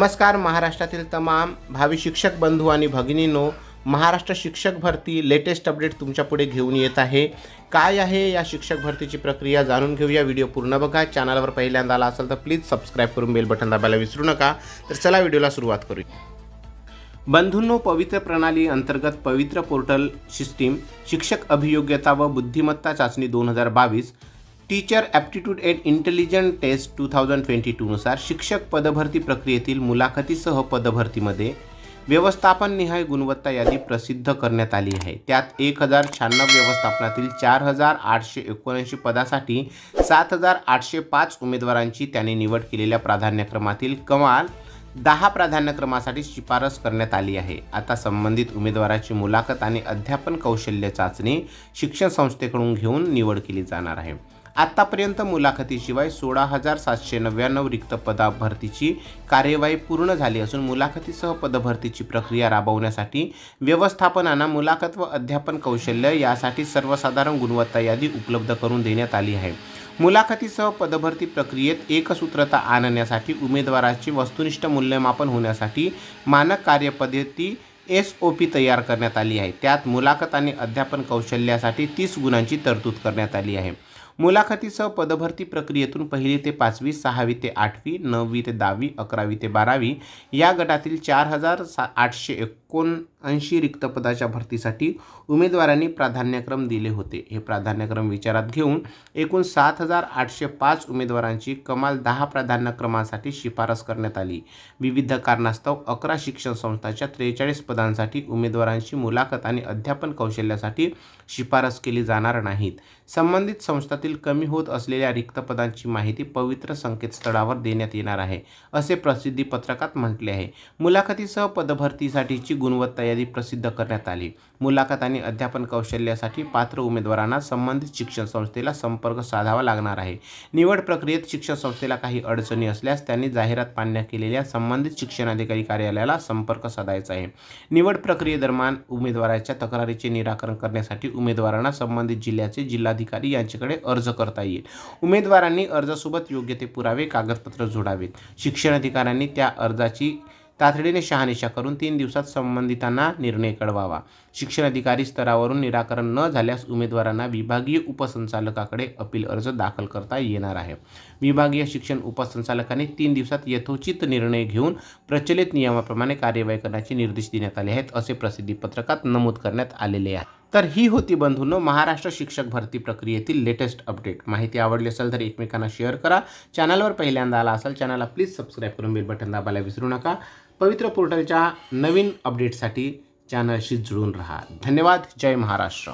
नमस्कार महाराष्ट्रातील तमाम भावी शिक्षक बंधू आणि भगिनींनो, महाराष्ट्र शिक्षक भरती लेटेस्ट अपडेट तुमच्या पुढे घेऊन येत आहे। काय आहे या शिक्षक भरतीची प्रक्रिया जाणून घेऊया। व्हिडिओ पूर्ण बघा। चॅनलवर पहिल्यांदा आला असेल तर प्लीज सबस्क्राइब करून बेल बटन दाबायला विसरू नका। तर चला व्हिडिओला सुरुवात करूया। बंधूंनो, पवित्र प्रणाली अंतर्गत पवित्र पोर्टल सिस्टीम शिक्षक अभियोग्यता व बुद्धिमत्ता चाचणी 2022 teacher aptitude and intelligent test 2022 नुसार शिक्षक पदभरती प्रक्रियेतील मुलाखतीसह पदभरतीमध्ये व्यवस्थापननिहाय गुणवत्ता यादी प्रसिद्ध करण्यात आली आहे। त्यात 1096 व्यवस्थापनातील 4879 पदासाठी 7805 उमेदवारांची त्यांनी निवड केलेल्या प्राधान्यक्रमातील कमाल 10 प्राधान्यक्रमासाठी शिफारस करण्यात आली आहे। आता संबंधित उमेदवाराची मुलाखत आणि अध्यापन कौशल्य चाचणी शिक्षण संस्थेकडून घेऊन निवड केली जाणार आहे। आतापर्यंत मुलाखतीशिवाय 16,799 रिक्त पदभरतीची कार्यवाही पूर्ण झाली असून मुलाखतीसह पदभरतीची प्रक्रिया राबवण्यासाठी व्यवस्थापनांना मुलाखत व अध्यापन कौशल्य यासाठी सर्वसाधारण गुणवत्ता यादी उपलब्ध करून देण्यात आली आहे। मुलाखतीसह पदभरती प्रक्रियेत एकसूत्रता आणण्यासाठी उमेदवाराचे वस्तुनिष्ठ मूल्यमापन होण्यासाठी मानक कार्यपद्धती SOP तयार करण्यात आली आहे। त्यात मुलाखत आणि अध्यापन कौशल्यासाठी 30 गुणांची तरतूद करण्यात आली आहे। मुलाखतीसह पदभरती प्रक्रियेतून 1ली ते 5वी, 6वी ते 8वी, 9वी ते 10वी, 11वी ते 12वी या गटातील 4879 रिक्त पदाच्या भरतीसाठी उमेदवारांनी प्राधान्यक्रम दिले होते। हे प्राधान्यक्रम विचारात घेऊन एकूण 7805 उमेदवारांची कमाल 10 प्राधान्यक्रमांसाठी शिफारस करण्यात आली। विविध कारणास्तव 11 शिक्षण संस्थांच्या 43 पदांसाठी उमेदवारांची मुलाखत आणि अध्यापन कौशल्यासाठी शिफारस केली जाणार नाहीत। संबंधित संस्थातील कमी होत असलेल्या रिक्त पदांची माहिती पवित्र संकेतस्थळावर देण्यात येणार आहे, असे प्रसिद्धी पत्रकात म्हटले आहे। मुलाखतीसह पदभरतीसाठीची गुणवत्ता यादी प्रसिद्ध करण्यात आली। मुलाखत आणि अध्यापन कौशल्यासाठी पात्र उमेदवारांना संबंधित शिक्षण संस्थेला संपर्क साधावा लागणार आहे। निवड प्रक्रियेत शिक्षण संस्थेला काही अडचणी असल्यास त्यांनी जाहिरात मान्य केलेल्या संबंधित शिक्षणाधिकारी कार्यालयाला संपर्क साधायचा आहे। निवड प्रक्रियेदरम्यान उमेदवाराच्या तक्रारीचे निराकरण करण्यासाठी उमेदवारांना संबंधित जिल्ह्याचे जिल्हाधिकारी यांच्याकडे अर्ज करता येईल। उमेदवारांनी अर्जासोबत योग्य ते पुरावे कागदपत्र जोडावेत। शिक्षणाधिकाऱ्यांनी त्या अर्जाची तातडीने शहानिशा करून 3 दिवसात संबंधितांना निर्णय कळवावा। शिक्षणाधिकारी स्तरावरून निराकरण न झाल्यास उमेदवारांना विभागीय उपसंचालकाकडे अपील अर्ज दाखल करता येणार आहे। विभागीय शिक्षण उपसंचालकांनी 3 दिवसात यथोचित निर्णय घेऊन प्रचलित नियमाप्रमाणे कार्यवाही करण्याचे निर्देश देण्यात आले आहेत, असे प्रसिद्धी पत्रकात नमूद करण्यात आलेले आहे। तर ही होती बंधूंनो महाराष्ट्र शिक्षक भरती प्रक्रियेतील लेटेस्ट अपडेट। माहिती आवडली असेल तर एकमेकांना शेअर करा। चॅनलवर पहिल्यांदा आला असेल चॅनलला प्लीज सबस्क्राइब करून बेल बटन दाबायला विसरू नका। पवित्र पोर्टलच्या नवीन अपडेटसाठी चॅनलशी जुळून राहा। धन्यवाद। जय महाराष्ट्र।